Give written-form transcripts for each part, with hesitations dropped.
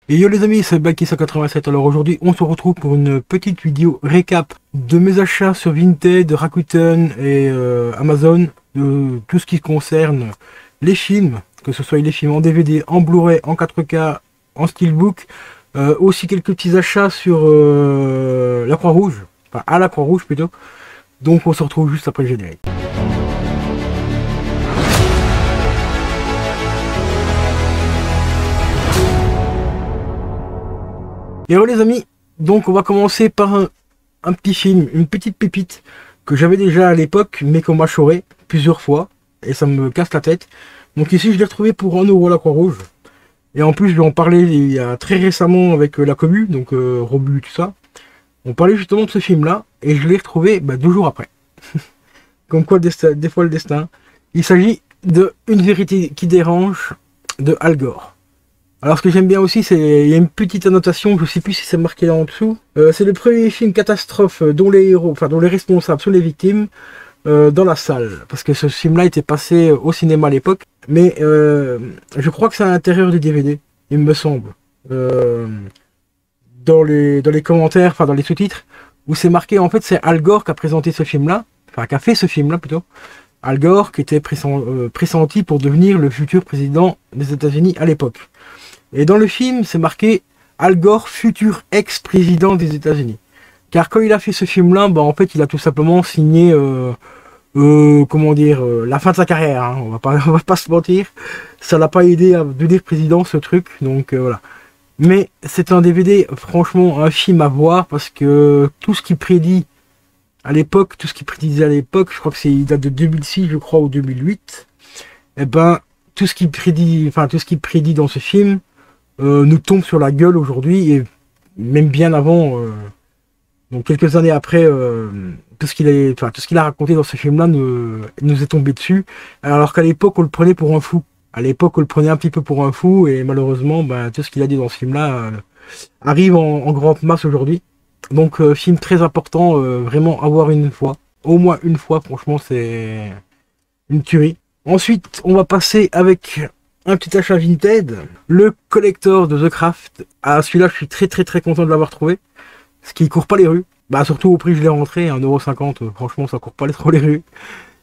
Et yo les amis, c'est Blacky187. Alors aujourd'hui, on se retrouve pour une petite vidéo récap de mes achats sur Vinted, Rakuten et Amazon, de tout ce qui concerne les films, que ce soit les films en DVD, en Blu-ray, en 4K, en Steelbook, aussi quelques petits achats sur la Croix-Rouge, enfin à la Croix-Rouge plutôt. Donc on se retrouve juste après le générique. Et alors les amis, donc on va commencer par un petit film, une petite pépite que j'avais déjà à l'époque, mais qu'on m'a choré plusieurs fois, et ça me casse la tête. Donc ici je l'ai retrouvé pour 1€ à la Croix-Rouge. Et en plus je vais en parler il y a très récemment avec la commu, donc Robu, tout ça. On parlait justement de ce film là, et je l'ai retrouvé 2 jours après. Comme quoi des fois le destin. Il s'agit de Une vérité qui dérange de Al Gore. Alors ce que j'aime bien aussi, c'est il y a une petite annotation, je sais plus si c'est marqué là en dessous. C'est le premier film catastrophe dont les héros, enfin dont les responsables sont les victimes dans la salle. Parce que ce film-là était passé au cinéma à l'époque, mais je crois que c'est à l'intérieur du DVD, il me semble. Dans les commentaires, enfin dans les sous-titres, où c'est marqué en fait c'est Al Gore qui a présenté ce film-là, enfin qui a fait ce film-là plutôt. Al Gore qui était pressenti pour devenir le futur président des États-Unis à l'époque. Et dans le film, c'est marqué Al Gore, futur ex-président des États-Unis. Car quand il a fait ce film-là, en fait, il a tout simplement signé, comment dire, la fin de sa carrière. Hein. On va pas se mentir. Ça l'a pas aidé à devenir président, ce truc. Donc voilà. Mais c'est un DVD, franchement, un film à voir parce que tout ce qu'il prédit à l'époque, tout ce qu'il prédisait à l'époque, je crois que il date de 2006, je crois, ou 2008. Et tout ce qu'il prédit dans ce film nous tombe sur la gueule aujourd'hui, et même bien avant, donc quelques années après, tout ce qu'il a raconté dans ce film-là nous est tombé dessus, alors qu'à l'époque on le prenait pour un fou. À l'époque on le prenait un petit peu pour un fou, et malheureusement, tout ce qu'il a dit dans ce film-là arrive en grande masse aujourd'hui. Donc film très important, vraiment à voir une fois, au moins une fois, franchement c'est une tuerie. Ensuite on va passer avec un petit achat Vinted, le collector de The Craft. Ah, celui-là, je suis très content de l'avoir trouvé. Parce qu'il court pas les rues. Surtout au prix que je l'ai rentré, 1,50€, franchement, ça court pas trop les rues.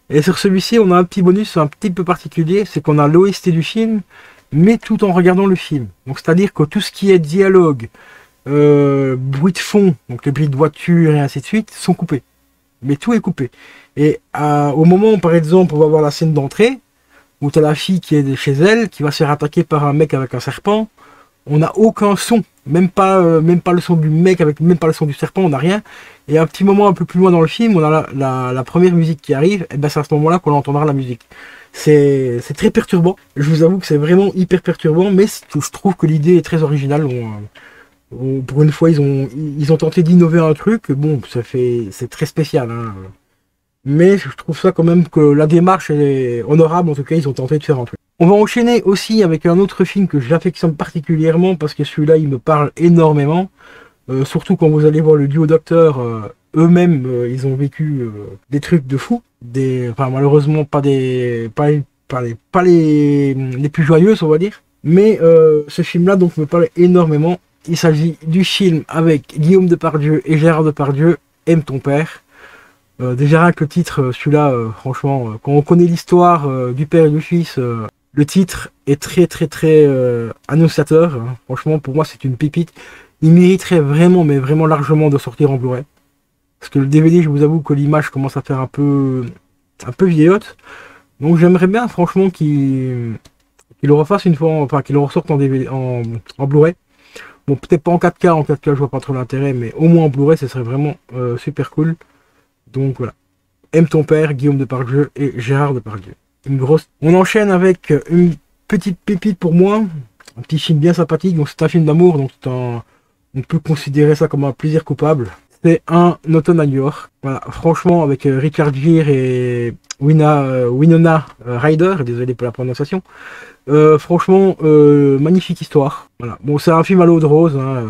Et sur celui-ci, on a un petit bonus un petit peu particulier, c'est qu'on a l'OST du film, mais tout en regardant le film. Donc, c'est-à-dire que tout ce qui est dialogue, bruit de fond, donc les bruits de voiture et ainsi de suite, sont coupés. Mais tout est coupé. Et au moment où, par exemple, on va voir la scène d'entrée, où tu as la fille qui est chez elle, qui va se faire attaquer par un mec avec un serpent, on n'a aucun son, même pas le son du mec, même pas le son du serpent, on n'a rien. Et un petit moment un peu plus loin dans le film, on a la première musique qui arrive, et c'est à ce moment-là qu'on entendra la musique. C'est très perturbant, je vous avoue que c'est vraiment hyper perturbant, mais je trouve que l'idée est très originale. Pour une fois, ils ont tenté d'innover un truc, bon, c'est très spécial, hein. Mais je trouve ça quand même que la démarche est honorable, en tout cas ils ont tenté de faire un truc. On va enchaîner aussi avec un autre film que j'affectionne particulièrement parce que celui-là il me parle énormément. Surtout quand vous allez voir le duo d'acteurs, eux-mêmes ils ont vécu des trucs de fou. Malheureusement pas les plus joyeuses on va dire. Mais ce film-là donc me parle énormément. Il s'agit du film avec Guillaume Depardieu et Gérard Depardieu, Aime ton père. Déjà rien que le titre, celui-là, franchement, quand on connaît l'histoire du père et du fils, le titre est très annonciateur. Hein. Franchement, pour moi, c'est une pépite. Il mériterait vraiment, mais vraiment largement de sortir en Blu-ray. Parce que le DVD, je vous avoue que l'image commence à faire un peu vieillotte. Donc j'aimerais bien, franchement, qu'il le refasse une fois, enfin qu'il le ressorte en DVD, en Blu-ray. Bon, peut-être pas en 4K, je vois pas trop l'intérêt, mais au moins en Blu-ray, ce serait vraiment super cool. Donc voilà, Aime ton père, Guillaume Depardieu et Gérard Depardieu. Une grosse. On enchaîne avec une petite pépite pour moi, un petit film bien sympathique. Donc c'est un film d'amour, donc on peut considérer ça comme un plaisir coupable. C'est Un automne à New York. Voilà, franchement avec Richard Gere et Winona Ryder, désolé pour la prononciation. Franchement, magnifique histoire. Voilà. Bon, c'est un film à l'eau de rose. Hein,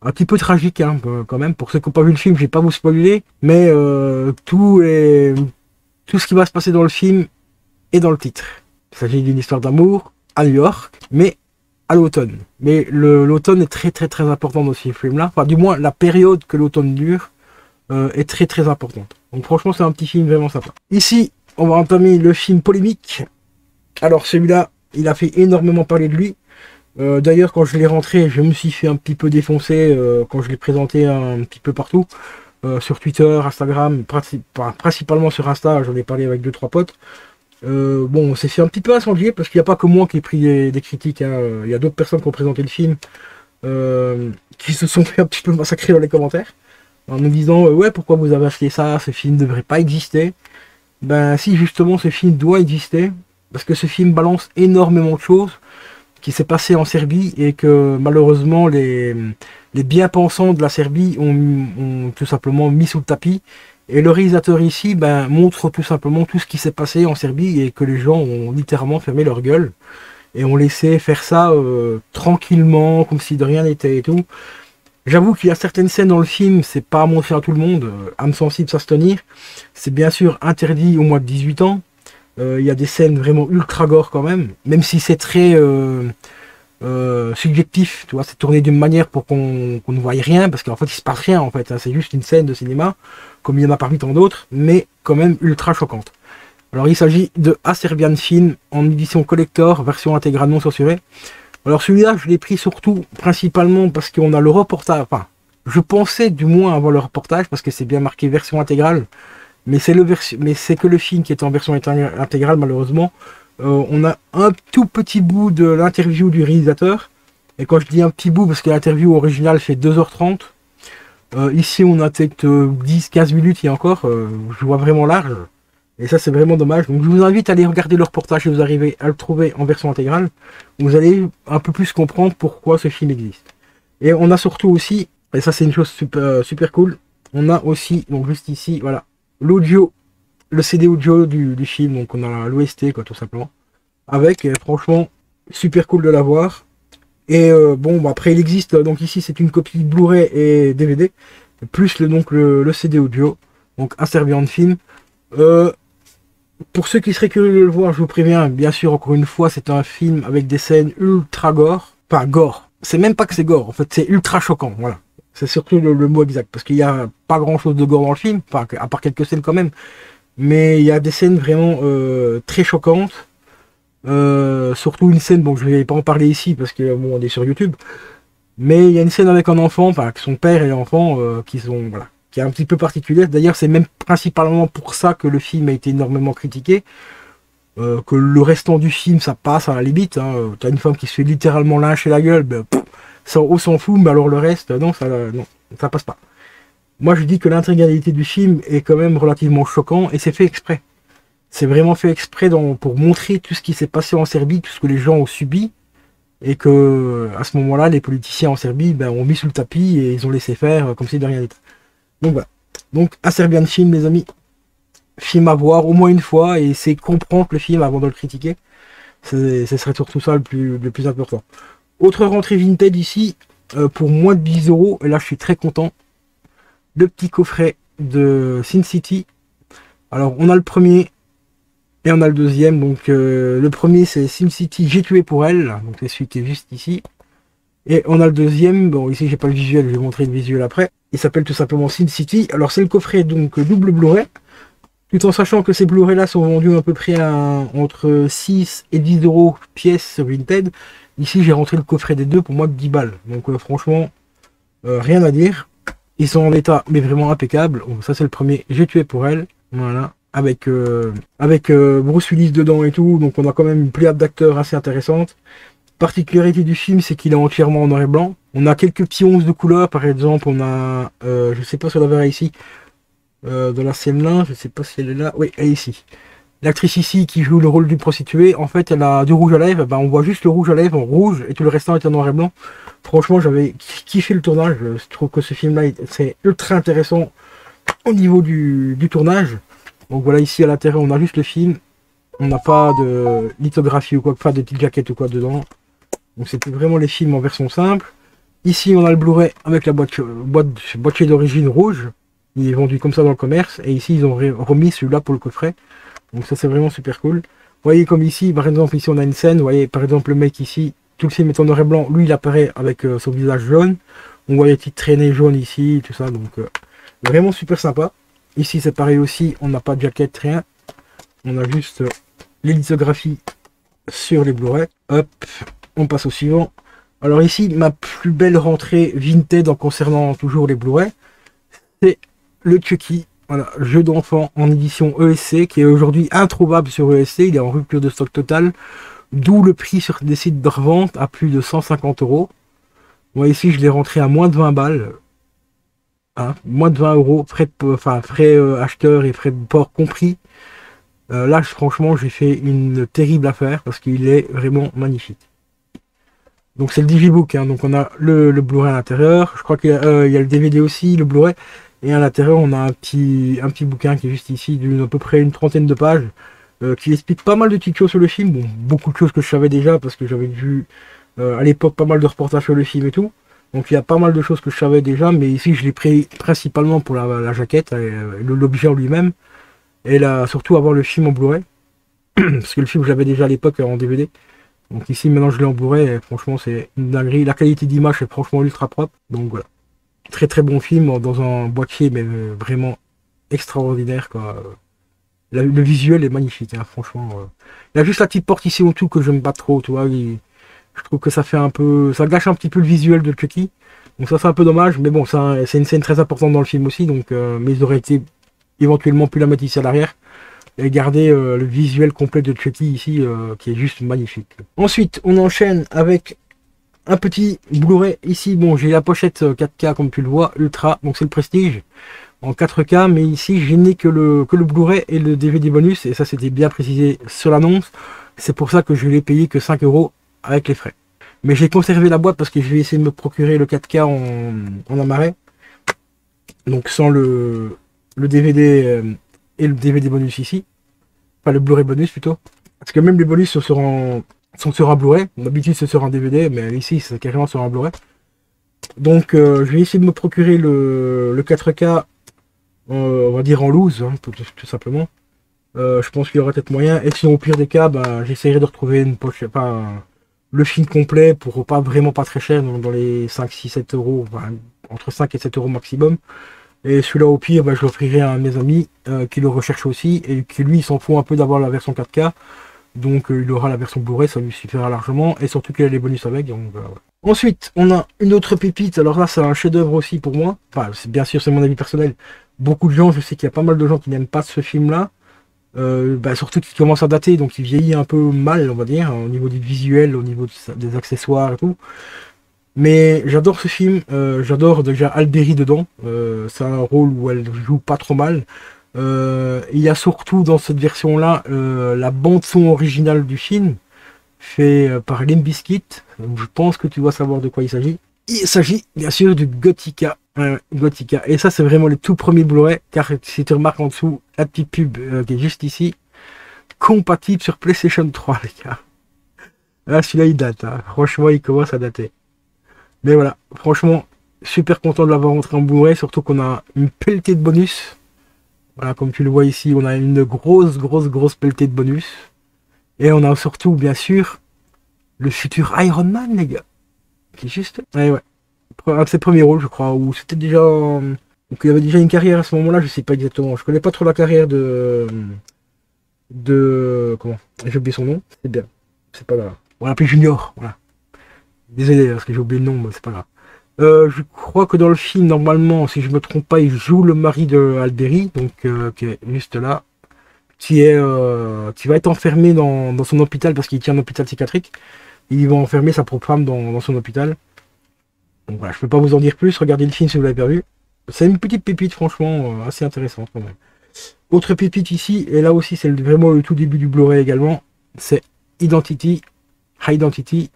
un petit peu tragique hein, quand même, pour ceux qui n'ont pas vu le film, je vais pas vous spoiler, mais tout ce qui va se passer dans le film est dans le titre. Il s'agit d'une histoire d'amour à New York, mais à l'automne. Mais l'automne est très très très important dans ce film-là. Enfin, du moins, la période que l'automne dure est très très importante. Donc franchement, c'est un petit film vraiment sympa. Ici, on va entamer le film polémique. Alors celui-là, il a fait énormément parler de lui. D'ailleurs, quand je l'ai rentré, je me suis fait un petit peu défoncer quand je l'ai présenté un petit peu partout. Sur Twitter, Instagram, principalement sur Insta, j'en ai parlé avec 2-3 potes. Bon, on s'est fait un petit peu incendier parce qu'il n'y a pas que moi qui ai pris des critiques. Hein. Il y a d'autres personnes qui ont présenté le film qui se sont fait un petit peu massacrer dans les commentaires en nous disant ouais, pourquoi vous avez acheté ça, ce film ne devrait pas exister. Ben si, justement, ce film doit exister parce que ce film balance énormément de choses qui s'est passé en Serbie et que malheureusement les bien-pensants de la Serbie ont tout simplement mis sous le tapis. Et le réalisateur ici montre tout simplement tout ce qui s'est passé en Serbie et que les gens ont littéralement fermé leur gueule et ont laissé faire ça tranquillement, comme si de rien n'était et tout. J'avoue qu'il y a certaines scènes dans le film, c'est pas à montrer à tout le monde, âme sensible, ça se tenir. C'est bien sûr interdit au moins de 18 ans. Il y a des scènes vraiment ultra gore quand même si c'est très subjectif, tu vois, c'est tourné d'une manière pour qu'on ne voie rien, parce qu'en fait il se passe rien en fait, hein, c'est juste une scène de cinéma, comme il y en a parmi tant d'autres, mais quand même ultra choquante. Alors il s'agit de A Serbian Film en édition collector, version intégrale non censurée. Alors celui-là je l'ai pris surtout, principalement parce qu'on a le reportage, enfin, je pensais du moins avoir le reportage, parce que c'est bien marqué version intégrale, mais c'est que le film qui est en version intégrale malheureusement. On a un tout petit bout de l'interview du réalisateur. Et quand je dis un petit bout, parce que l'interview originale fait 2h30. Ici, on a peut-être 10-15 minutes, il y a encore. Je vois vraiment large. Et ça, c'est vraiment dommage. Donc, je vous invite à aller regarder le reportage si vous arrivez à le trouver en version intégrale. Vous allez un peu plus comprendre pourquoi ce film existe. Et on a surtout aussi, et ça, c'est une chose super cool, on a aussi, donc juste ici, voilà, l'audio. Le CD audio du film, donc on a l'OST quoi, tout simplement, avec, et franchement super cool de l'avoir. Et bon, après il existe, donc ici c'est une copie Blu-ray et DVD plus le CD audio, donc un Serbian Film. Pour ceux qui seraient curieux de le voir, je vous préviens, bien sûr, encore une fois, c'est un film avec des scènes ultra gore, enfin gore, c'est même pas que c'est gore, en fait c'est ultra choquant, voilà, c'est surtout le mot exact, parce qu'il n'y a pas grand chose de gore dans le film, enfin, à part quelques scènes quand même. Mais il y a des scènes vraiment très choquantes. Surtout une scène, bon je ne vais pas en parler ici parce que bon on est sur YouTube. Mais il y a une scène avec un enfant, enfin avec son père et l'enfant qui est un petit peu particulière. D'ailleurs c'est même principalement pour ça que le film a été énormément critiqué. Que le restant du film ça passe à la limite. Hein. T'as une femme qui se fait littéralement lyncher la gueule, ça on s'en fout, mais alors le reste, non, ça passe pas. Moi je dis que l'intégralité du film est quand même relativement choquant et c'est fait exprès. C'est vraiment fait exprès pour montrer tout ce qui s'est passé en Serbie, tout ce que les gens ont subi. Et que à ce moment-là, les politiciens en Serbie ont mis sous le tapis et ils ont laissé faire comme si de rien n'était. Donc voilà. Donc A Serbian Film les amis. Film à voir au moins une fois et c'est comprendre le film avant de le critiquer. Ce serait surtout ça le plus important. Autre rentrée vintage ici, pour moins de 10 €, et là je suis très content. Le petit coffret de Sin City. Alors on a le premier et on a le deuxième. Donc le premier c'est Sin City J'ai tué pour elle, donc c'est celui qui est juste ici. Et on a le deuxième, bon ici j'ai pas le visuel, je vais montrer le visuel après. Il s'appelle tout simplement Sin City. Alors c'est le coffret donc double Blu-ray, tout en sachant que ces Blu-ray là sont vendus à peu près entre 6 et 10 € pièce sur Vinted. Ici j'ai rentré le coffret des deux pour moi de 10 balles. Donc franchement rien à dire. Ils sont en état, mais vraiment impeccable. Bon, ça c'est le premier, J'ai tué pour elle. Voilà. Avec Bruce Willis dedans et tout. Donc on a quand même une pléiade d'acteurs assez intéressante. Particularité du film, c'est qu'il est entièrement en noir et blanc. On a quelques petits onces de couleur. Par exemple, on a, je sais pas si on la verra ici, dans la scène là. Je sais pas si elle est là. Oui, elle est ici. L'actrice ici qui joue le rôle d'une prostituée, en fait elle a du rouge à lèvres, on voit juste le rouge à lèvres en rouge et tout le restant est en noir et blanc. Franchement j'avais kiffé le tournage, je trouve que ce film là c'est ultra intéressant au niveau du tournage. Donc voilà, ici à l'intérieur on a juste le film, on n'a pas de lithographie ou quoi, pas de petite jaquette ou quoi dedans. Donc c'était vraiment les films en version simple. Ici on a le Blu-ray avec la boîtier d'origine rouge, il est vendu comme ça dans le commerce, et ici ils ont remis celui-là pour le coffret. Donc ça c'est vraiment super cool. Vous voyez comme ici, par exemple ici on a une scène, vous voyez par exemple le mec ici, tout le film est en noir et blanc. Lui, il apparaît avec son visage jaune. On voit les petites traînées jaunes ici, tout ça. Donc, vraiment super sympa. Ici, c'est pareil aussi. On n'a pas de jaquette, rien. On a juste les lithographies sur les Blu-ray. Hop, on passe au suivant. Alors ici, ma plus belle rentrée Vinted en concernant toujours les Blu-ray, c'est le Chucky. Voilà, jeu d'enfant en édition ESC, qui est aujourd'hui introuvable sur ESC. Il est en rupture de stock total. D'où le prix sur des sites de revente à plus de 150 €. Moi ici, je l'ai rentré à moins de 20 balles. Hein, moins de 20 €, frais acheteurs et frais de port compris. Là, franchement, j'ai fait une terrible affaire parce qu'il est vraiment magnifique. Donc c'est le Digibook, hein, donc on a le Blu-ray à l'intérieur. Je crois qu'il y a le DVD aussi, le Blu-ray. Et à l'intérieur, on a un petit bouquin qui est juste ici, d'une à peu près une trentaine de pages, qui explique pas mal de petites choses sur le film. Bon, beaucoup de choses que je savais déjà parce que j'avais vu à l'époque pas mal de reportages sur le film et tout. Donc il y a pas mal de choses que je savais déjà, mais ici je l'ai pris principalement pour la jaquette, l'objet en lui-même, et là, surtout avoir le film en Blu-ray, parce que le film je l'avais déjà à l'époque en DVD. Donc ici maintenant je l'ai en Blu-ray, et franchement c'est une dinguerie. La qualité d'image est franchement ultra propre, donc voilà. Très très bon film dans un boîtier, mais vraiment extraordinaire quoi. Le visuel est magnifique, hein, franchement. Il y a juste la petite porte ici en dessous que j'aime pas trop, tu vois. Je trouve que ça fait un peu, ça gâche un petit peu le visuel de Chucky. Donc ça c'est un peu dommage, mais bon, c'est une scène très importante dans le film aussi, donc mais ils auraient été éventuellement pu la mettre ici à l'arrière et garder le visuel complet de Chucky ici, qui est juste magnifique. Ensuite, on enchaîne avec un petit Blu-ray ici. Bon, j'ai la pochette 4K comme tu le vois, Ultra, donc c'est le Prestige en 4K, mais ici je n'ai que le Blu-ray et le DVD bonus, et ça c'était bien précisé sur l'annonce. C'est pour ça que je l'ai payé que 5 € avec les frais. Mais j'ai conservé la boîte parce que je vais essayer de me procurer le 4K en amarais. Donc sans le DVD et le DVD bonus ici. Enfin le Blu-ray bonus plutôt. Parce que même les bonus sont sur un Blu-ray. D'habitude c'est sur un DVD, mais ici c'est carrément sur un Blu-ray. Donc je vais essayer de me procurer le 4K, on va dire en loose, hein, tout simplement. Je pense qu'il y aura peut-être moyen. Et sinon au pire des cas, j'essaierai de retrouver une pochette, le film complet pour vraiment pas très cher, donc dans les 5, 6, 7 €, entre 5 et 7 € maximum. Et celui-là au pire, je l'offrirai à un de mes amis qui le recherche aussi et qui lui s'en fout un peu d'avoir la version 4K. Donc il aura la version Blu-ray, ça lui suffira largement, et surtout qu'il a les bonus avec. Donc, voilà. Ensuite, on a une autre pépite. Alors là, c'est un chef-d'œuvre aussi pour moi. Enfin, bien sûr, c'est mon avis personnel. Beaucoup de gens, je sais qu'il y a pas mal de gens qui n'aiment pas ce film-là. Surtout qu'il commence à dater, donc il vieillit un peu mal, on va dire, au niveau du visuel, au niveau des accessoires et tout. Mais j'adore ce film, j'adore déjà Alberi dedans, c'est un rôle où elle joue pas trop mal. Il y a surtout dans cette version-là la bande-son originale du film, fait par Limp Bizkit. Donc, je pense que tu dois savoir de quoi il s'agit. Il s'agit bien sûr du Gothica. Gothica. Et ça, c'est vraiment les tout premiers Blu-ray, car si tu remarques en dessous, la petite pub qui est juste ici, compatible sur PlayStation 3, les gars. Là, celui-là, il date. Hein. Franchement, il commence à dater. Mais voilà, franchement, super content de l'avoir rentré en Blu-ray, surtout qu'on a une pelletée de bonus. Voilà, comme tu le vois ici, on a une grosse pelletée de bonus. Et on a surtout, bien sûr, le futur Iron Man, les gars. Qui est juste... Ouais. Un de ses premiers rôles, je crois, ou c'était déjà... Donc il avait déjà une carrière à ce moment-là, je sais pas exactement. Je connais pas trop la carrière de... Comment? J'ai oublié son nom, c'est bien. C'est pas grave. On l'appelle Junior, voilà. Désolé, parce que j'ai oublié le nom, mais c'est pas grave. Je crois que dans le film, normalement, si je me trompe pas, il joue le mari de Alberi, donc qui est juste là, qui va être enfermé dans son hôpital parce qu'il tient un hôpital psychiatrique. Il va enfermer sa propre femme dans son hôpital. Donc voilà, je peux pas vous en dire plus, regardez le film si vous l'avez pas vu. C'est une petite pépite, franchement, assez intéressante quand même. Autre pépite ici, et là aussi c'est vraiment le tout début du Blu-ray également, c'est Identity, High Identity,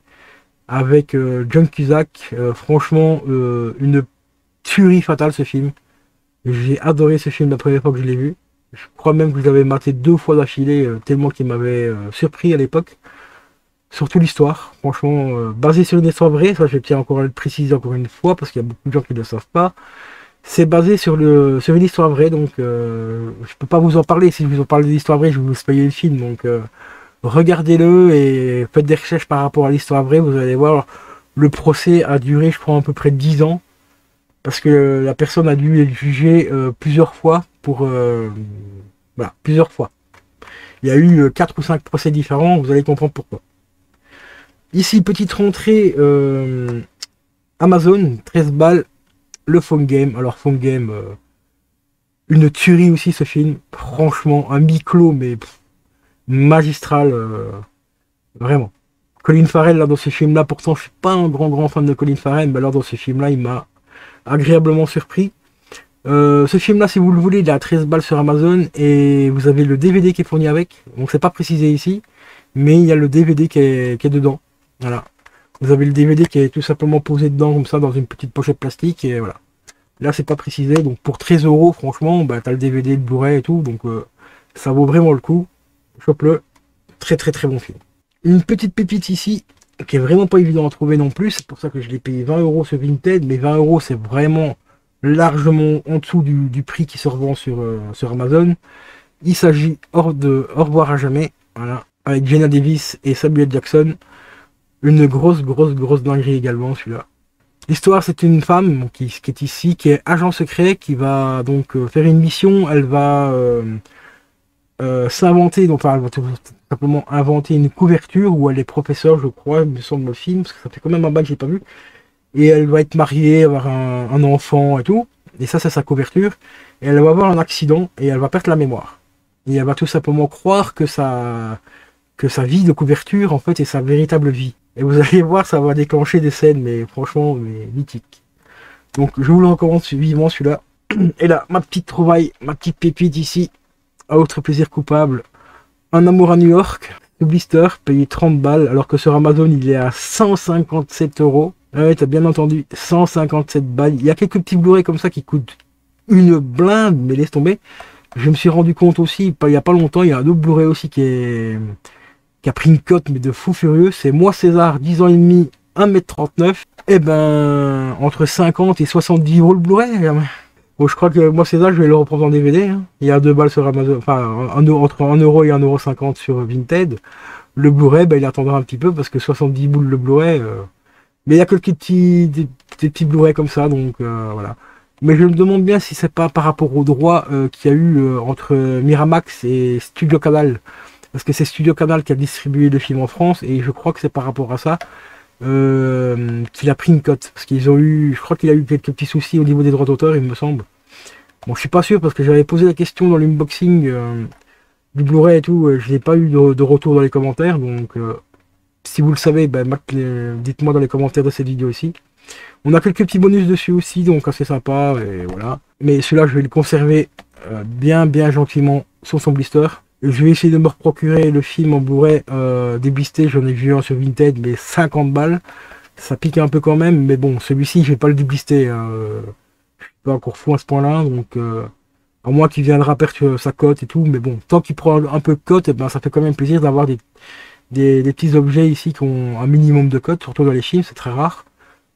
avec John Cusack. Franchement, une tuerie fatale ce film. J'ai adoré ce film la première fois que je l'ai vu. Je crois même que je l'avais maté 2 fois d'affilée, tellement qu'il m'avait surpris à l'époque. Surtout l'histoire, franchement, basé sur une histoire vraie, ça je tiens encore à le préciser encore une fois, parce qu'il y a beaucoup de gens qui ne le savent pas. C'est basé sur une histoire vraie, donc je peux pas vous en parler. Si je vous en parle de l'histoire vraie, je vais vous spoiler le film, donc regardez-le et faites des recherches par rapport à l'histoire vraie, vous allez voir, le procès a duré, je crois, à peu près 10 ans, parce que la personne a dû être jugée plusieurs fois pour... voilà, plusieurs fois. Il y a eu 4 ou 5 procès différents, vous allez comprendre pourquoi. Ici, petite rentrée Amazon, 13 balles, le Phone Game. Alors, Phone Game, une tuerie aussi ce film. Franchement, un mi-clos, mais magistral, vraiment. Colin Farrell, là, dans ce film-là, pourtant, je suis pas un grand fan de Colin Farrell, mais alors, dans ce film-là, il m'a agréablement surpris. Ce film-là, si vous le voulez, il est à 13 balles sur Amazon, et vous avez le DVD qui est fourni avec. Donc, c'est pas précisé ici, mais il y a le DVD qui est dedans. Voilà. Vous avez le DVD qui est tout simplement posé dedans, comme ça, dans une petite pochette plastique, et voilà. Là, c'est pas précisé, donc pour 13 €, franchement, bah, t'as le DVD, le Blu-ray et tout, donc ça vaut vraiment le coup. Chope-le. Très bon film. Une petite pépite ici, qui est vraiment pas évident à trouver non plus, c'est pour ça que je l'ai payé 20 € sur Vinted, mais 20 € c'est vraiment largement en dessous du prix qui se revend sur Amazon. Il s'agit Au revoir à jamais, voilà, avec Jenna Davis et Samuel Jackson. Une grosse dinguerie également, celui-là. L'histoire, c'est une femme qui est ici, qui est agent secret, qui va donc faire une mission. Elle va s'inventer, donc enfin, elle va tout simplement inventer une couverture où elle est professeure, je crois, il me semble, le film, parce que ça fait quand même un bail que j'ai pas vu. Et elle va être mariée, avoir un enfant et tout. Et ça, c'est sa couverture. Et elle va avoir un accident et elle va perdre la mémoire. Et elle va tout simplement croire que sa vie de couverture, en fait, est sa véritable vie. Et vous allez voir, ça va déclencher des scènes, mais franchement, mythiques. Donc, je vous le recommande vivement, celui-là. Et là, ma petite trouvaille, ma petite pépite ici, à autre plaisir coupable. Un amour à New York, le blister, payé 30 balles, alors que sur Amazon, il est à 157 €. Ah ouais, t'as bien entendu, 157 balles. Il y a quelques petits Blu-ray comme ça qui coûtent une blinde, mais laisse tomber. Je me suis rendu compte aussi, il y a pas longtemps, il y a un autre Blu-ray aussi qui a pris une cote, mais de fou furieux. C'est Moi César, 10 ans et demi, 1m39. Et ben, entre 50 et 70 € le Blu-ray. Bon, je crois que Moi César, je vais le reprendre en DVD. Hein. Il y a 2 balles sur Amazon, enfin, entre 1 € et 1,50 € sur Vinted. Le Blu-ray, ben, il attendra un petit peu parce que 70 boules le Blu-ray. Mais il y a que des petits Blu-ray comme ça, donc voilà. Mais je me demande bien si c'est pas par rapport aux droits qu'il y a eu entre Miramax et Studio Canal. Parce que c'est Studio Canal qui a distribué le film en France, et je crois que c'est par rapport à ça qu'il a pris une cote. Parce qu'ils ont eu, je crois qu'il a eu quelques petits soucis au niveau des droits d'auteur, il me semble. Bon, je suis pas sûr parce que j'avais posé la question dans l'unboxing du Blu-ray et tout, je n'ai pas eu de retour dans les commentaires, donc si vous le savez, ben, dites-moi dans les commentaires de cette vidéo aussi. On a quelques petits bonus dessus aussi, donc assez sympa, et voilà. Mais celui-là, je vais le conserver bien gentiment sur son blister. Je vais essayer de me procurer le film en Blu-ray déblisté, j'en ai vu un sur Vinted, mais 50 balles. Ça pique un peu quand même, mais bon, celui-ci, je vais pas le déblister. Je suis pas encore fou à ce point-là, donc à moins qu'il viendra perdre sa cote et tout, mais bon, tant qu'il prend un peu de cote, eh ben, ça fait quand même plaisir d'avoir des petits objets ici qui ont un minimum de cote, surtout dans les films, c'est très rare.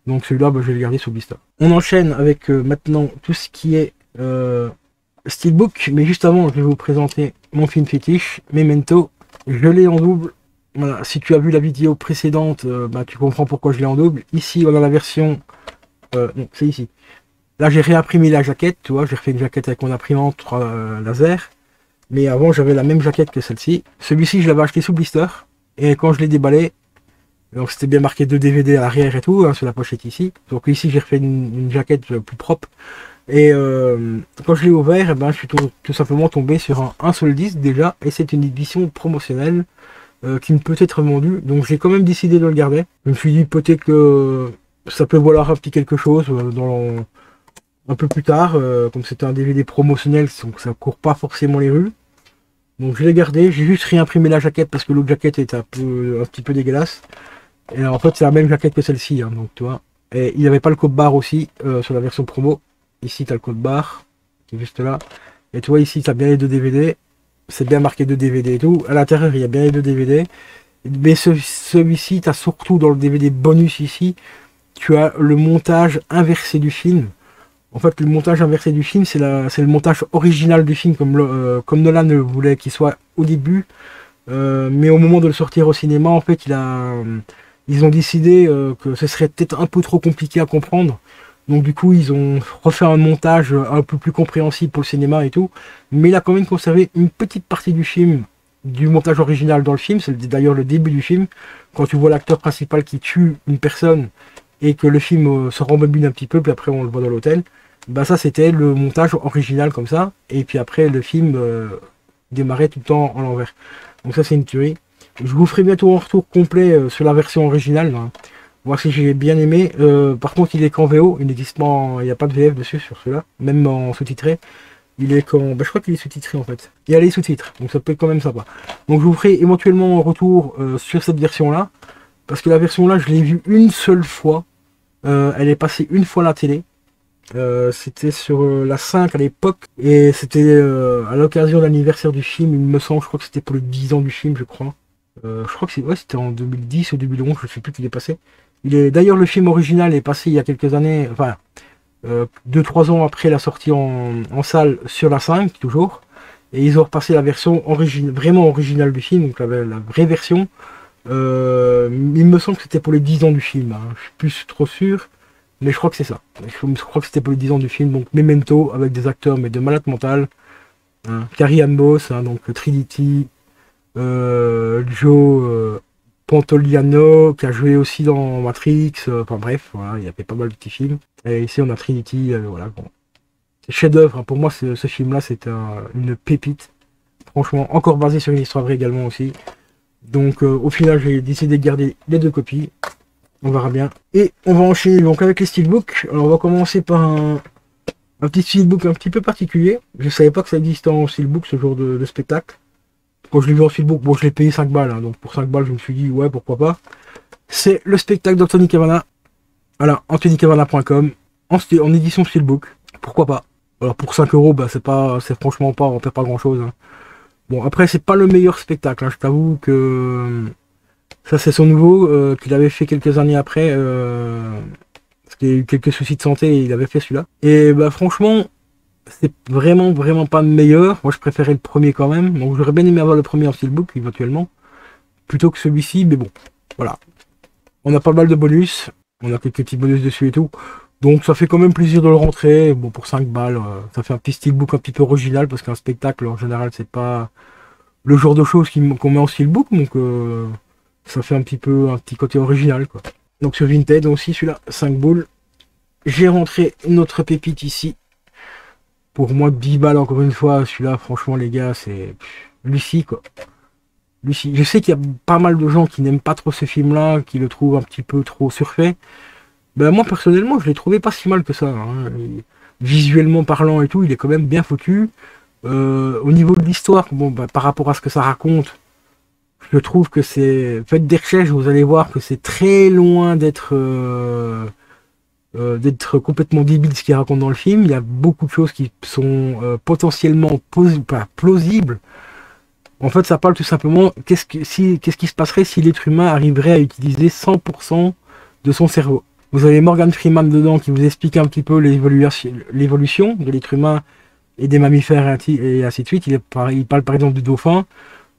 Donc celui-là, bah, je vais le garder sous blister. On enchaîne avec maintenant tout ce qui est Steelbook, mais juste avant, je vais vous présenter mon film fétiche, Memento. Je l'ai en double. Voilà, si tu as vu la vidéo précédente, bah, tu comprends pourquoi je l'ai en double. Ici, on a la version... non, c'est ici. Là, j'ai réimprimé la jaquette, tu vois, j'ai refait une jaquette avec mon imprimante 3 laser. Mais avant, j'avais la même jaquette que celle-ci. Celui-ci, je l'avais acheté sous blister. Et quand je l'ai déballé, donc c'était bien marqué 2 DVD à l'arrière et tout, hein, sur la pochette ici. Donc ici, j'ai refait une jaquette plus propre. Et quand je l'ai ouvert, eh ben, je suis tout simplement tombé sur un seul disque déjà. Et c'est une édition promotionnelle qui ne peut être vendue. Donc j'ai quand même décidé de le garder. Je me suis dit peut-être que ça peut valoir un petit quelque chose un peu plus tard. Comme c'était un DVD promotionnel, donc ça court pas forcément les rues. Donc je l'ai gardé, j'ai juste réimprimé la jaquette parce que l'autre jaquette est un petit peu dégueulasse. Et en fait c'est la même jaquette que celle-ci, hein, donc tu vois. Et il n'y avait pas le code barre aussi sur la version promo. Ici tu as le code barre qui est juste là. Et tu vois ici tu as bien les 2 DVD. C'est bien marqué 2 DVD et tout. À l'intérieur il y a bien les 2 DVD. Mais celui-ci, tu as surtout dans le DVD bonus ici, tu as le montage inversé du film. En fait, le montage inversé du film, c'est le montage original du film, comme Nolan le voulait qu'il soit au début, Mais au moment de le sortir au cinéma, en fait, ils ont décidé que ce serait peut-être un peu trop compliqué à comprendre. Donc du coup, ils ont refait un montage un peu plus compréhensible pour le cinéma et tout. Mais il a quand même conservé une petite partie du film, du montage original dans le film. C'est d'ailleurs le début du film. Quand tu vois l'acteur principal qui tue une personne et que le film se rembobine un petit peu, puis après on le voit dans l'hôtel. Bah ça, c'était le montage original comme ça. Et puis après, le film démarrait tout le temps en l'envers. Donc ça, c'est une tuerie. Je vous ferai bientôt un retour complet sur la version originale, là. Voir si j'ai bien aimé. Par contre, il est qu'en VO, il n'existe pas il n'y a pas de VF dessus sur celui-là, même en sous-titré. Il est qu'en. Bah, je crois qu'il est sous-titré en fait. Il y a les sous-titres, donc ça peut être quand même sympa. Donc je vous ferai éventuellement un retour sur cette version-là. Parce que la version-là, je l'ai vue une seule fois. Elle est passée une fois à la télé. C'était sur la 5 à l'époque. Et c'était à l'occasion de l'anniversaire du film, il me semble, je crois que c'était pour les 10 ans du film, je crois. Je crois que c'était en 2010 ou 2011, je ne sais plus qu'il est passé. D'ailleurs, le film original est passé il y a quelques années, enfin 2-3 ans après la sortie en salle sur la 5 toujours. Et ils ont repassé la version vraiment originale du film, donc la vraie version. Il me semble que c'était pour les 10 ans du film, hein. Je suis plus trop sûr, mais je crois que c'est ça. Je crois que c'était pour les 10 ans du film, donc Memento avec des acteurs mais de malade mental. Hein. Carrie Ann Moss, hein, donc Trinity, Joe Pantoliano qui a joué aussi dans Matrix, enfin bref, voilà, il y avait pas mal de petits films. Et ici on a Trinity, voilà. Bon. C'est chef-d'œuvre, hein. Pour moi ce film-là c'est une pépite. Franchement, encore basé sur une histoire vraie également aussi. Donc au final j'ai décidé de garder les 2 copies. On verra bien. Et on va enchaîner donc avec les steelbooks. Alors on va commencer par un petit steelbook un petit peu particulier. Je savais pas que ça existait en steelbook ce genre de spectacle. Quand je l'ai vu en steelbook, bon je l'ai payé 5 balles, hein, donc pour 5 balles je me suis dit ouais pourquoi pas. C'est le spectacle d'Anthony Cavana. Voilà, anthonycavana.com en édition steelbook. Pourquoi pas. Alors pour 5 euros, bah c'est franchement pas, on perd pas grand chose. Hein. Bon après c'est pas le meilleur spectacle, hein, je t'avoue que ça c'est son nouveau qu'il avait fait quelques années après. Parce qu'il y a eu quelques soucis de santé et il avait fait celui-là. Et bah franchement, c'est vraiment pas le meilleur. Moi je préférais le premier quand même. Donc j'aurais bien aimé avoir le premier en steelbook éventuellement. Plutôt que celui-ci, mais bon, voilà. On a pas mal de bonus. On a quelques petits bonus dessus et tout. Donc ça fait quand même plaisir de le rentrer. Bon pour 5 balles, ça fait un petit steelbook un petit peu original. Parce qu'un spectacle en général c'est pas le genre de choses qu'on met en steelbook. Donc ça fait un petit côté original quoi. Donc sur Vinted aussi celui-là, 5 boules. J'ai rentré une autre pépite ici. Pour moi 10 balles encore une fois. Celui-là franchement les gars c'est Lucie quoi. Lucie. Je sais qu'il y a pas mal de gens qui n'aiment pas trop ce film-là, qui le trouvent un petit peu trop surfait. Ben moi personnellement je l'ai trouvé pas si mal que ça. Hein. Visuellement parlant et tout, il est quand même bien foutu. Au niveau de l'histoire, bon bah, par rapport à ce que ça raconte, je trouve que c'est. Faites des recherches, vous allez voir que c'est très loin d'être complètement débile ce qu'il raconte dans le film. Il y a beaucoup de choses qui sont potentiellement plausibles. En fait, ça parle tout simplement qu'est-ce qui se passerait si l'être humain arriverait à utiliser 100% de son cerveau. Vous avez Morgan Freeman dedans qui vous explique un petit peu l'évolution de l'être humain et des mammifères et ainsi de suite. Il parle par exemple du dauphin.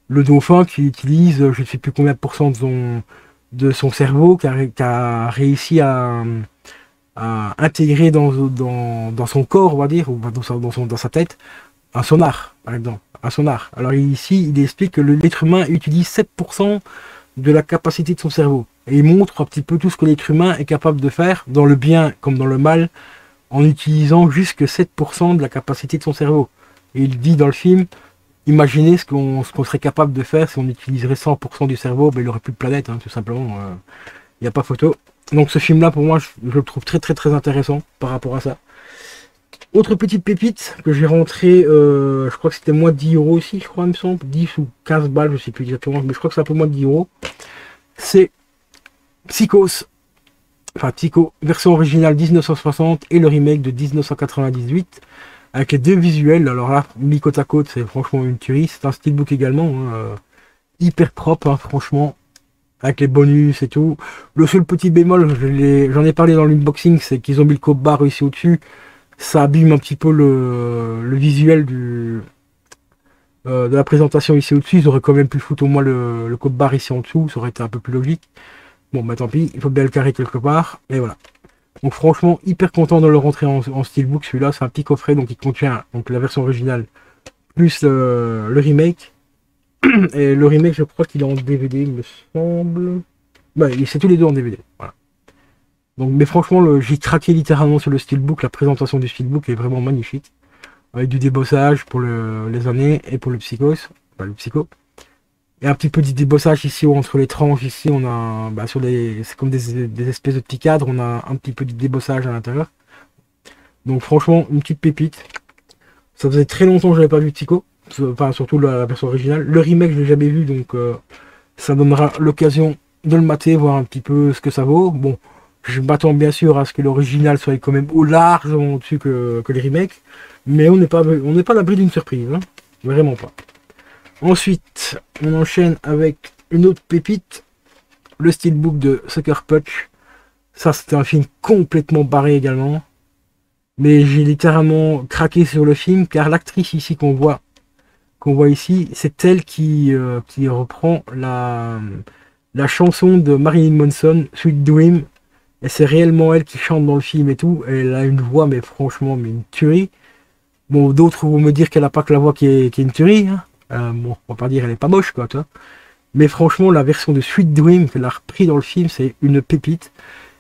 Le dauphin qui utilise je ne sais plus combien de pourcents de son cerveau, qui a réussi à intégrer dans son corps, on va dire, ou dans sa tête, un sonar, par exemple. Un sonar. Alors ici, il explique que l'être humain utilise 7% de la capacité de son cerveau. Et il montre un petit peu tout ce que l'être humain est capable de faire, dans le bien comme dans le mal, en utilisant jusque 7% de la capacité de son cerveau. Et il dit dans le film, imaginez ce qu'on serait capable de faire si on utiliserait 100% du cerveau, ben, il n'y aurait plus de planète, hein, tout simplement. Il n'y a pas photo. Donc ce film-là, pour moi, je le trouve très intéressant par rapport à ça. Autre petite pépite que j'ai rentré, je crois que c'était moins de 10 euros aussi, je crois, il me semble. 10 ou 15 balles, je sais plus exactement, mais je crois que c'est un peu moins de 10 euros. C'est Psychos. Enfin, Psycho, version originale 1960 et le remake de 1998. Avec les 2 visuels, alors là, mis côte à côte, c'est franchement une tuerie. C'est un steelbook également, hein, hyper propre, hein, franchement. Avec les bonus et tout. Le seul petit bémol, j'en ai parlé dans l'unboxing, c'est qu'ils ont mis le code barre ici au-dessus. Ça abîme un petit peu le visuel de la présentation ici au-dessus. Ils auraient quand même pu foutre au moins le code barre ici en dessous, ça aurait été un peu plus logique. Bon, bah tant pis, il faut bien le carrer quelque part, et voilà. Donc franchement, hyper content de le rentrer en steelbook. Celui-là, c'est un petit coffret, donc il contient donc la version originale, plus le remake. Et le remake, je crois qu'il est en DVD, il me semble. Bah, c'est tous les deux en DVD, voilà. Donc, mais franchement, j'ai craqué littéralement sur le steelbook. La présentation du steelbook est vraiment magnifique. Avec du débossage pour les années et pour le psychos, le psycho. Et un petit peu de débossage ici entre les tranches. Ici, on a sur c'est comme des espèces de petits cadres. On a un petit peu de débossage à l'intérieur. Donc franchement, une petite pépite. Ça faisait très longtemps que je n'avais pas vu Psycho. Enfin, surtout la version originale. Le remake, je l'ai jamais vu, donc ça donnera l'occasion de le mater, voir un petit peu ce que ça vaut. Bon, je m'attends bien sûr à ce que l'original soit quand même au largement au-dessus que les remakes. Mais on n'est pas à l'abri d'une surprise. Hein. Vraiment pas. Ensuite, on enchaîne avec une autre pépite. Le steelbook de Sucker Punch. Ça, c'était un film complètement barré également. Mais j'ai littéralement craqué sur le film, car l'actrice ici qu'on voit ici, c'est elle qui reprend la chanson de Marilyn Manson, Sweet Dream. Et c'est réellement elle qui chante dans le film et tout. Elle a une voix, mais franchement, mais une tuerie. Bon, d'autres vont me dire qu'elle n'a pas que la voix qui est une tuerie. Hein. Bon, on va pas dire qu'elle est pas moche, quoi, toi. Mais franchement, la version de Sweet Dream qu'elle a repris dans le film, c'est une pépite.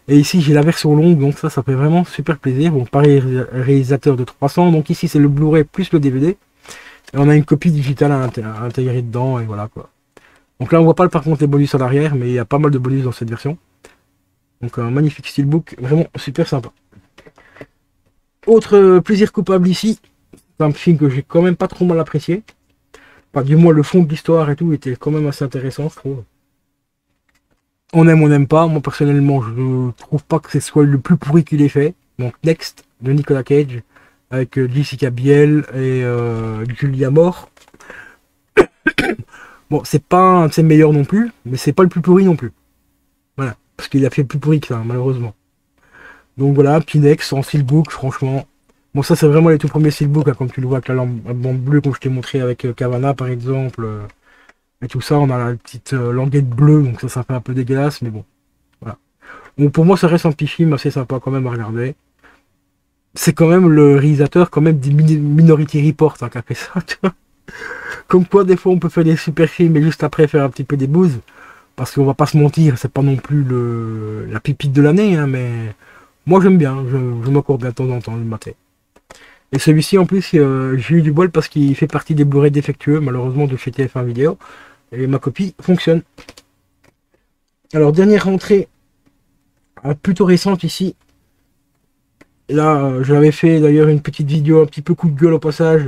Et ici, j'ai la version longue, donc ça fait vraiment super plaisir. Bon, pareil, réalisateur de 300. Donc ici, c'est le Blu-ray plus le DVD. Et on a une copie digitale à intégrer dedans, et voilà, quoi. Donc là, on voit pas par contre les bonus à l'arrière, mais il y a pas mal de bonus dans cette version. Donc un magnifique steelbook, vraiment super sympa. Autre plaisir coupable ici, c'est un film que j'ai quand même pas trop mal apprécié. Enfin, du moins, le fond de l'histoire et tout était quand même assez intéressant, je trouve. On aime, on n'aime pas. Moi, personnellement, je ne trouve pas que ce soit le plus pourri qu'il ait fait. Donc, Next, de Nicolas Cage, avec Jessica Biel et Julia Moore. Bon, c'est pas un de ses meilleurs non plus, mais c'est pas le plus pourri non plus. Voilà, parce qu'il a fait plus pourri que ça, malheureusement. Donc voilà, petit Next en steelbook, franchement. Bon, ça, c'est vraiment les tout premiers steelbooks, hein, comme tu le vois avec la bande bleue, comme je t'ai montré avec Cavana, par exemple. Et tout ça, on a la petite languette bleue, donc ça fait un peu dégueulasse, mais bon. Voilà. Bon, pour moi, ça reste un petit film assez sympa quand même à regarder. C'est quand même le réalisateur quand même des Minority Report hein, qui a fait ça, tu vois. Comme quoi, des fois, on peut faire des super films et juste après faire un petit peu des bouses. Parce qu'on va pas se mentir, c'est pas non plus la pépite de l'année, hein, mais moi j'aime bien, je m'accorde bien de temps en temps le mater. Et celui-ci en plus, j'ai eu du bol parce qu'il fait partie des Blu-ray défectueux, malheureusement de chez TF1 Vidéo. Et ma copie fonctionne. Alors, dernière rentrée plutôt récente ici. Là, je l'avais fait d'ailleurs une petite vidéo, un petit peu coup de gueule au passage.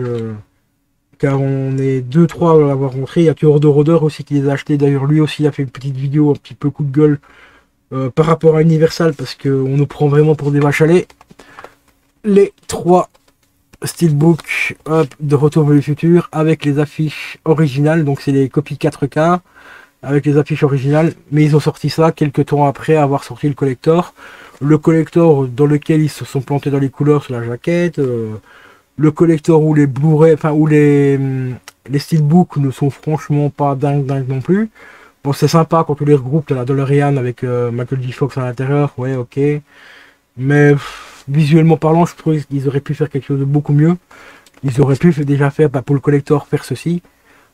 Car on est 2-3 à l'avoir rentré. Il y a Tueur de Rôdeur aussi qui les a achetés. D'ailleurs, lui aussi a fait une petite vidéo, un petit peu coup de gueule par rapport à Universal. Parce qu'on nous prend vraiment pour des vaches à lait. Les 3 steelbook de Retour vers le futur avec les affiches originales, donc c'est les copies 4K avec les affiches originales, mais ils ont sorti ça quelques temps après avoir sorti le collector dans lequel ils se sont plantés dans les couleurs sur la jaquette, le collector où les Blu-ray, enfin où les steelbooks ne sont franchement pas dingue non plus. Bon, c'est sympa quand tu les regroupes, t'as la DeLorean avec Michael J. Fox à l'intérieur, ouais, ok, mais visuellement parlant, je trouve qu'ils auraient pu faire quelque chose de beaucoup mieux. Ils auraient pu déjà faire pour le collector faire ceci.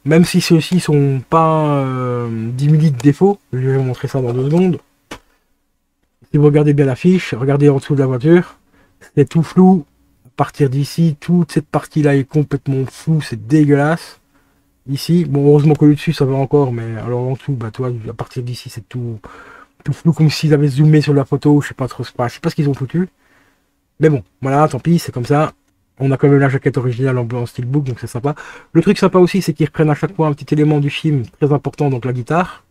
Même si ceux-ci sont pas 10 000 de défaut. Je vais vous montrer ça dans 2 secondes. Si vous regardez bien l'affiche, regardez en dessous de la voiture. C'est tout flou. À partir d'ici, toute cette partie-là est complètement floue. C'est dégueulasse. Ici, bon, heureusement que le dessus ça va encore. Mais alors en dessous, bah toi, à partir d'ici, c'est tout flou comme s'ils avaient zoomé sur la photo. Je sais pas trop, je sais pas ce qu'ils ont foutu. Mais bon, voilà, tant pis, c'est comme ça. On a quand même la jaquette originale en steelbook, donc c'est sympa. Le truc sympa aussi, c'est qu'ils reprennent à chaque fois un petit élément du film très important, donc la guitare.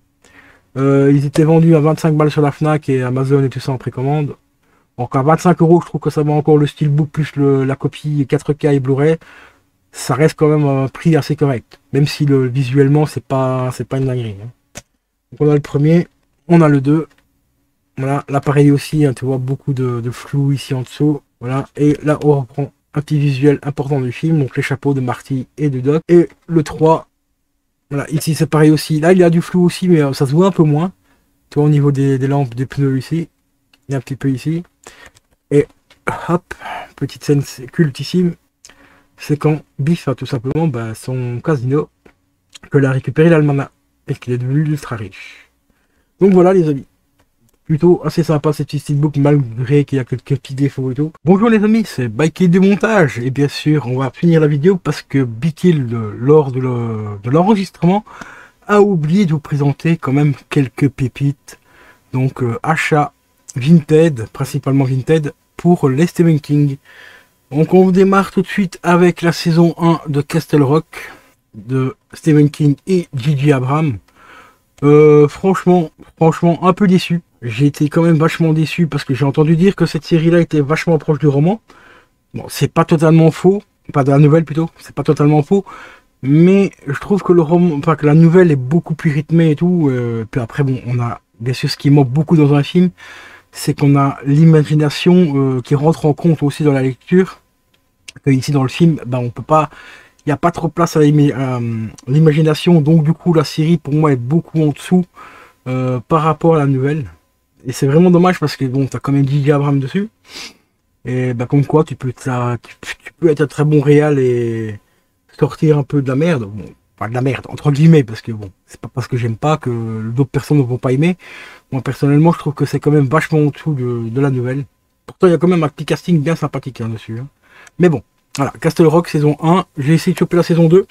Ils étaient vendus à 25 balles sur la Fnac et Amazon et tout ça en précommande. Donc à 25 €, je trouve que ça va encore le steelbook plus la copie 4K et Blu-ray. Ça reste quand même un prix assez correct. Même si visuellement, c'est pas une dinguerie. Hein. Donc on a le premier, on a le 2. Voilà, l'appareil aussi, hein, tu vois, beaucoup de flou ici en dessous. Voilà, et là on reprend un petit visuel important du film, donc les chapeaux de Marty et de Doc. Et le 3, voilà, ici c'est pareil aussi. Là, il y a du flou aussi, mais ça se voit un peu moins. Tu vois, au niveau des lampes, des pneus ici. Il y a un petit peu ici. Et hop, petite scène cultissime. C'est quand Biff a tout simplement son casino, que l'a récupéré l'Almanach et qu'il est devenu ultra riche. Donc voilà les amis. Plutôt assez sympa cette petite steelbook malgré qu'il y a quelques petits défauts et tout. Bonjour les amis, c'est Bikey du montage et bien sûr on va finir la vidéo parce que Bikill lors de l'enregistrement a oublié de vous présenter quand même quelques pépites. Donc achat Vinted, principalement Vinted pour les Stephen King. Donc on démarre tout de suite avec la saison 1 de Castle Rock de Stephen King et J.J. Abrams. Franchement un peu déçu. J'ai été quand même vachement déçu parce que j'ai entendu dire que cette série là était vachement proche du roman. Bon, c'est pas totalement faux, pas de la nouvelle plutôt, c'est pas totalement faux, mais je trouve que le roman, enfin que la nouvelle est beaucoup plus rythmée et tout. Puis après bon, on a bien sûr ce qui manque beaucoup dans un film, c'est qu'on a l'imagination qui rentre en compte aussi dans la lecture. Que ici dans le film, on peut pas, il n'y a pas trop de place à l'imagination, donc du coup la série pour moi est beaucoup en dessous par rapport à la nouvelle. Et c'est vraiment dommage parce que bon, t'as quand même J.J. Abrams dessus. Et comme quoi tu peux être un très bon réal et sortir un peu de la merde. Bon, pas de la merde, entre guillemets, parce que bon, c'est pas parce que j'aime pas que d'autres personnes ne vont pas aimer. Moi personnellement je trouve que c'est quand même vachement en dessous de la nouvelle. Pourtant il y a quand même un petit casting bien sympathique dessus. Mais bon, voilà, Castle Rock saison 1, j'ai essayé de choper la saison 2,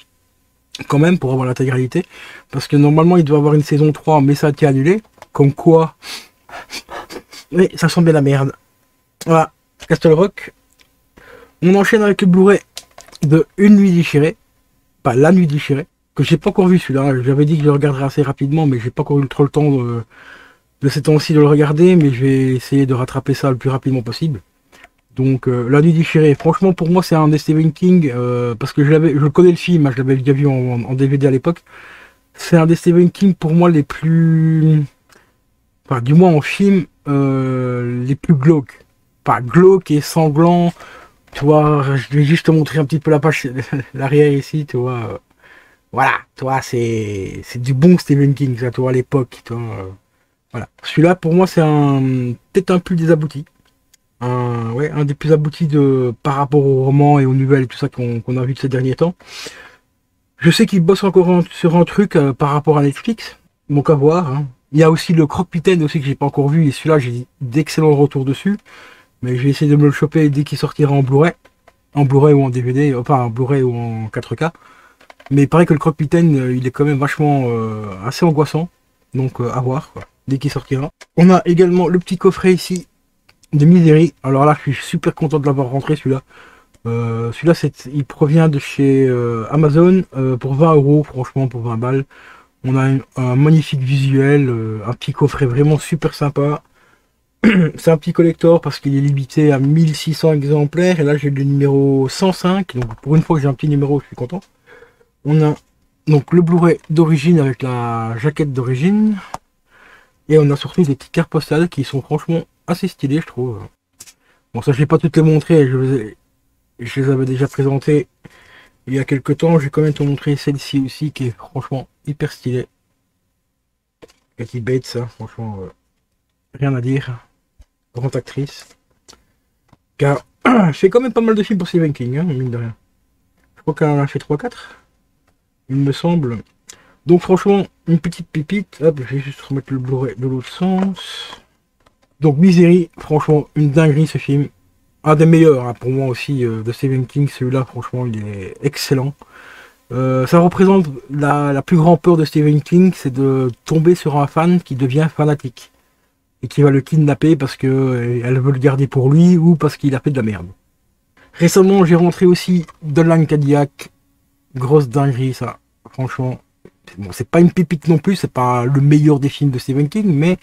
quand même, pour avoir l'intégralité, parce que normalement il doit avoir une saison 3, mais ça a été annulé, comme quoi, mais ça sent bien la merde. Voilà, Castle Rock, on enchaîne avec le Blu-ray de Une nuit déchirée, pas La nuit déchirée, que j'ai pas encore vu celui-là, j'avais dit que je le regarderais assez rapidement, mais j'ai pas encore eu trop le temps de ces temps-ci de le regarder, mais je vais essayer de rattraper ça le plus rapidement possible. Donc La nuit déchirée, franchement pour moi c'est un des Stephen King, parce que je connais le film, je l'avais déjà vu en DVD à l'époque. C'est un des Stephen King pour moi les plus, enfin du moins en film, les plus glauques. Pas glauques et sanglants, tu vois, je vais juste te montrer un petit peu la page, l'arrière ici, tu vois. Voilà, tu vois, c'est du bon Stephen King, ça, tu vois, à l'époque, tu vois. Voilà. Celui-là pour moi c'est peut-être un peu désabouti. Un des plus aboutis par rapport aux romans et aux nouvelles et tout ça qu'on a vu de ces derniers temps. Je sais qu'il bosse encore sur un truc par rapport à Netflix, donc à voir. Hein. Il y a aussi le Croque-Mitaine aussi que j'ai pas encore vu, et celui-là j'ai d'excellents retours dessus, mais je vais essayer de me le choper dès qu'il sortira en Blu-ray ou en DVD, enfin en Blu-ray ou en 4K. Mais il paraît que le Croque-Mitaine il est quand même vachement assez angoissant, donc à voir quoi, dès qu'il sortira. On a également le petit coffret ici de Misery. Alors là je suis super content de l'avoir rentré celui-là. Celui-là il provient de chez Amazon pour 20 €, franchement pour 20 balles. On a un magnifique visuel, un petit coffret vraiment super sympa. C'est un petit collector parce qu'il est limité à 1600 exemplaires et là j'ai le numéro 105, donc pour une fois que j'ai un petit numéro je suis content. On a donc le Blu-ray d'origine avec la jaquette d'origine et on a surtout des petites cartes postales qui sont franchement assez stylées je trouve. Bon ça je vais pas toutes les montrer, je les avais déjà présentées il y a quelques temps, je vais quand même te montrer celle-ci aussi qui est franchement hyper stylée. Kathy Bates, ça, franchement rien à dire. Grande actrice. Car je fais quand même pas mal de films pour Stephen King, hein, mine de rien. Je crois qu'elle en a fait 3-4, il me semble. Donc franchement, une petite pépite. Hop, je vais juste remettre le Blu-ray de l'autre sens. Donc Misery, franchement, une dinguerie ce film. Un des meilleurs hein, pour moi aussi de Stephen King, celui-là franchement il est excellent. Ça représente la plus grande peur de Stephen King, c'est de tomber sur un fan qui devient fanatique. Et qui va le kidnapper parce que elle veut le garder pour lui ou parce qu'il a fait de la merde. Récemment j'ai rentré aussi Deadline Cadillac, grosse dinguerie ça, franchement. Bon, c'est pas une pépite non plus, c'est pas le meilleur des films de Stephen King, mais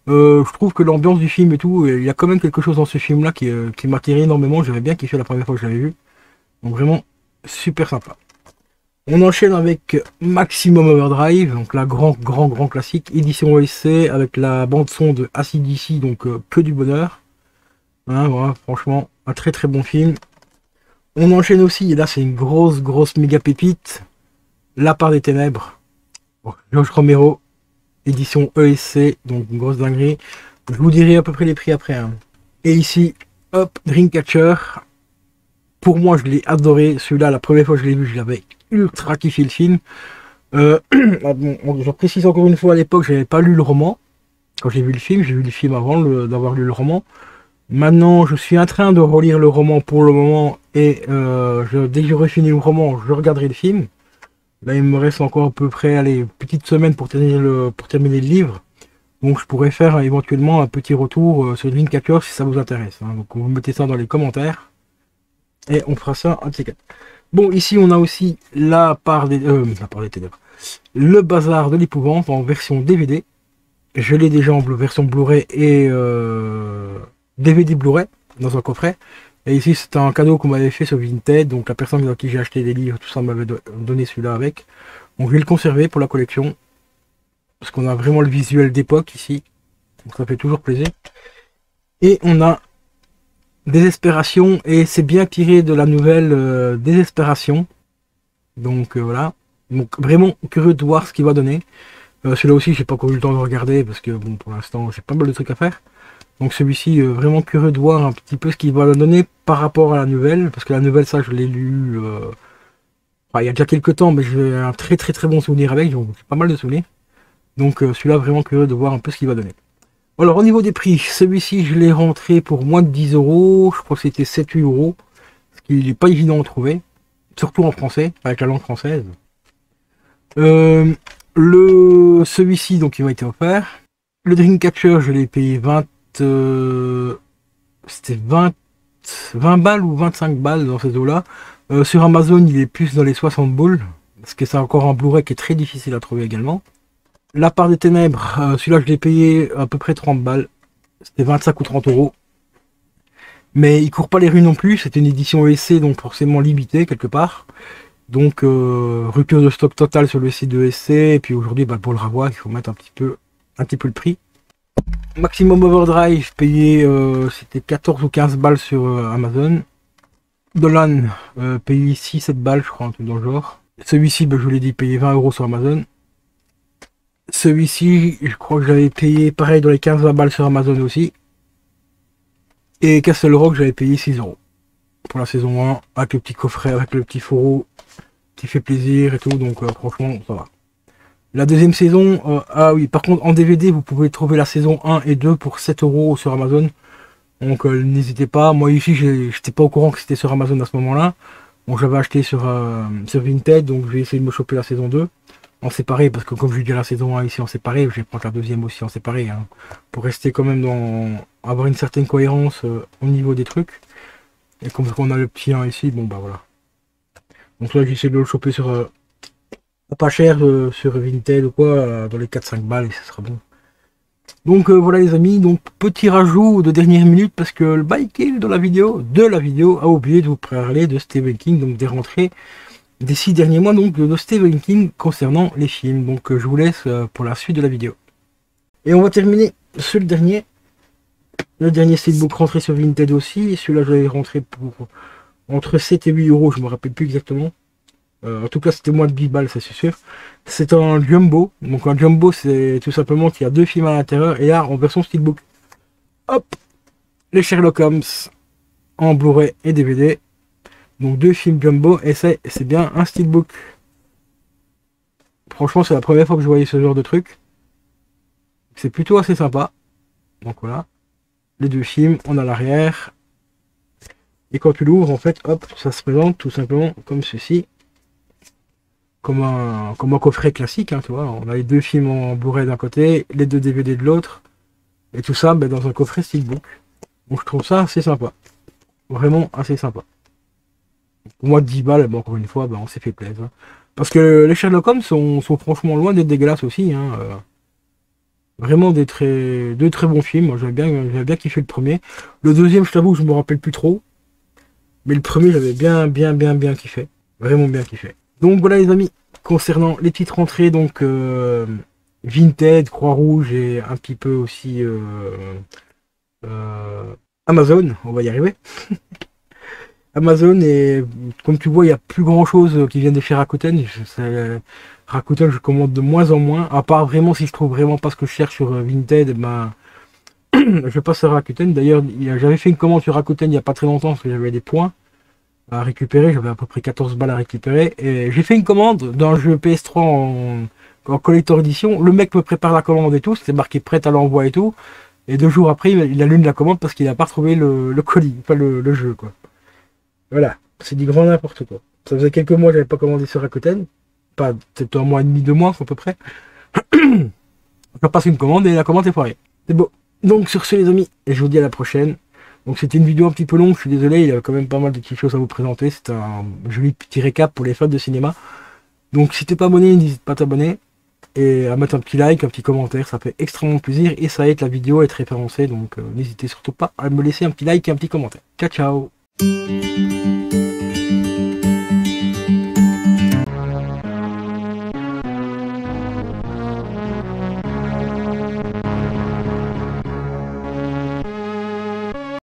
je trouve que l'ambiance du film et tout, il y a quand même quelque chose dans ce film là qui m'attirait énormément, j'avais bien kiffé la première fois que je l'avais vu. Donc vraiment super sympa. On enchaîne avec Maximum Overdrive, donc la grand classique, édition OSC avec la bande son de AC/DC, donc que du bonheur. Hein, voilà, franchement un très bon film. On enchaîne aussi, et là c'est une grosse méga pépite, La part des ténèbres. Bon, George Romero, édition ESC, donc une grosse dinguerie. Je vous dirai à peu près les prix après. Hein. Et ici, hop, Dreamcatcher. Pour moi, je l'ai adoré. Celui-là, la première fois que je l'ai vu, je l'avais ultra kiffé le film. Je précise encore une fois, à l'époque, j'avais pas lu le roman. Quand j'ai vu le film, j'ai vu le film avant d'avoir lu le roman. Maintenant, je suis en train de relire le roman pour le moment. Et dès que j'aurai fini le roman, je regarderai le film. Là, il me reste encore à peu près, allez, une petite semaine pour terminer le livre. Donc, je pourrais faire éventuellement un petit retour sur Dreamcatcher si ça vous intéresse. Hein. Donc, vous mettez ça dans les commentaires. Et on fera ça un de ces quatre. Bon, ici, on a aussi la part des ténèbres. Le bazar de l'épouvante en version DVD. Je l'ai déjà en version Blu-ray et DVD Blu-ray dans un coffret. Et ici, c'est un cadeau qu'on m'avait fait sur Vinted. Donc, la personne à qui j'ai acheté des livres, tout ça, m'avait donné celui-là avec. Donc, je vais le conserver pour la collection. Parce qu'on a vraiment le visuel d'époque ici. Donc, ça fait toujours plaisir. Et on a Désespération. Et c'est bien tiré de la nouvelle Désespération. Donc, voilà. Donc, vraiment curieux de voir ce qu'il va donner. Celui-là aussi, j'ai pas encore eu le temps de regarder. Parce que, bon, pour l'instant, j'ai pas mal de trucs à faire. Donc celui-ci, vraiment curieux de voir un petit peu ce qu'il va donner par rapport à la nouvelle. Parce que la nouvelle, ça, je l'ai lu il y a déjà quelques temps, mais j'ai un très bon souvenir avec. Donc j'ai pas mal de souvenirs. Donc celui-là, vraiment curieux de voir un peu ce qu'il va donner. Alors au niveau des prix, celui-ci, je l'ai rentré pour moins de 10 euros. Je crois que c'était 7-8 euros. Ce qui n'est pas évident à trouver. Surtout en français, avec la langue française. Celui-ci, donc, il m'a été offert. Le Dreamcatcher, je l'ai payé c'était 20 balles ou 25 balles dans ces eaux-là. Sur Amazon, il est plus dans les 60 boules. Parce que c'est encore un Blu-ray qui est très difficile à trouver également. La part des ténèbres, celui-là, je l'ai payé à peu près 30 balles. C'était 25 ou 30 euros. Mais il court pas les rues non plus. C'était une édition ESC, donc forcément limitée quelque part. Donc, rupture de stock totale sur le site de ESC. Et puis aujourd'hui, pour le revoir, il faut mettre un petit peu le prix. Maximum Overdrive, payé, c'était 14 ou 15 balles sur Amazon. Dolan, payé 6-7 balles, je crois, un truc dans le genre. Celui-ci, je vous l'ai dit, payé 20 euros sur Amazon. Celui-ci, je crois que j'avais payé pareil dans les 15-20 balles sur Amazon aussi. Et Castle Rock, j'avais payé 6 euros pour la saison 1, avec le petit coffret, avec le petit fourreau qui fait plaisir et tout, donc franchement, ça va. La deuxième saison, ah oui, par contre en DVD, vous pouvez trouver la saison 1 et 2 pour 7 euros sur Amazon. Donc n'hésitez pas, moi ici, j'étais pas au courant que c'était sur Amazon à ce moment-là. Bon, j'avais acheté sur Vinted, donc je vais essayer de me choper la saison 2 en séparé, parce que comme je dis la saison 1 ici en séparé, je vais prendre la deuxième aussi en séparé, hein, pour rester quand même avoir une certaine cohérence au niveau des trucs. Et comme on a le petit 1 ici, bon bah voilà. Donc là j'essaie de le choper sur pas cher sur Vinted ou quoi, dans les 4-5 balles et ça sera bon. Donc voilà les amis, donc petit rajout de dernière minute parce que le Bike de la vidéo a oublié de vous parler de Stephen King, donc des rentrées des 6 derniers mois donc de Stephen King concernant les films. Donc je vous laisse pour la suite de la vidéo. Et on va terminer sur le dernier steelbook rentré sur Vinted aussi. Celui-là je l'avais rentré pour entre 7 et 8 euros, je me rappelle plus exactement. En tout cas, c'était moins de 10 balles, ça c'est sûr. C'est un jumbo. Donc un jumbo, c'est tout simplement qu'il y a 2 films à l'intérieur. Et là, en version steelbook. Hop, les Sherlock Holmes en Blu-ray et DVD. Donc 2 films jumbo. Et c'est bien un steelbook. Franchement, c'est la première fois que je voyais ce genre de truc. C'est plutôt assez sympa. Donc voilà. Les 2 films, on a l'arrière. Et quand tu l'ouvres, en fait, hop, ça se présente tout simplement comme ceci. Comme un coffret classique, hein, tu vois. On a les 2 films en Blu-ray d'un côté, les 2 DVD de l'autre, et tout ça dans un coffret steelbook. Donc je trouve ça assez sympa. Vraiment assez sympa. Pour moi, 10 balles, encore une fois, on s'est fait plaisir. Hein. Parce que les Sherlock Holmes sont franchement loin d'être dégueulasses aussi. Hein, vraiment deux très bons films. Moi, j'avais bien kiffé le premier. Le deuxième, je t'avoue, je me rappelle plus trop. Mais le premier, j'avais bien kiffé. Vraiment bien kiffé. Donc voilà les amis, concernant les petites rentrées, donc Vinted, Croix-Rouge et un petit peu aussi Amazon, on va y arriver. Amazon, et comme tu vois, il n'y a plus grand chose qui vient de chez Rakuten. Rakuten, je commande de moins en moins, à part vraiment si je trouve vraiment pas ce que je cherche sur Vinted, ben, je passe sur Rakuten. D'ailleurs, j'avais fait une commande sur Rakuten il n'y a pas très longtemps parce que j'avais des points à récupérer, j'avais à peu près 14 balles à récupérer, et j'ai fait une commande d'un jeu PS3 en collector edition. Le mec me prépare la commande et tout, c'était marqué prêt à l'envoi et tout, et 2 jours après il annule la commande parce qu'il n'a pas retrouvé le colis, enfin le jeu quoi. Voilà, c'est du grand n'importe quoi. Ça faisait quelques mois que j'avais pas commandé sur Rakuten, pas peut-être 1 mois et demi, 2 mois à peu près. Je passe une commande et la commande est foirée. C'est beau. Donc sur ce les amis, et je vous dis à la prochaine. Donc c'était une vidéo un petit peu longue, je suis désolé, il y a quand même pas mal de petites choses à vous présenter. C'est un joli petit récap pour les fans de cinéma. Donc si t'es pas abonné, n'hésite pas à t'abonner et à mettre un petit like, un petit commentaire, ça fait extrêmement plaisir et ça aide la vidéo à être référencée. Donc n'hésitez surtout pas à me laisser un petit like et un petit commentaire. Ciao ciao.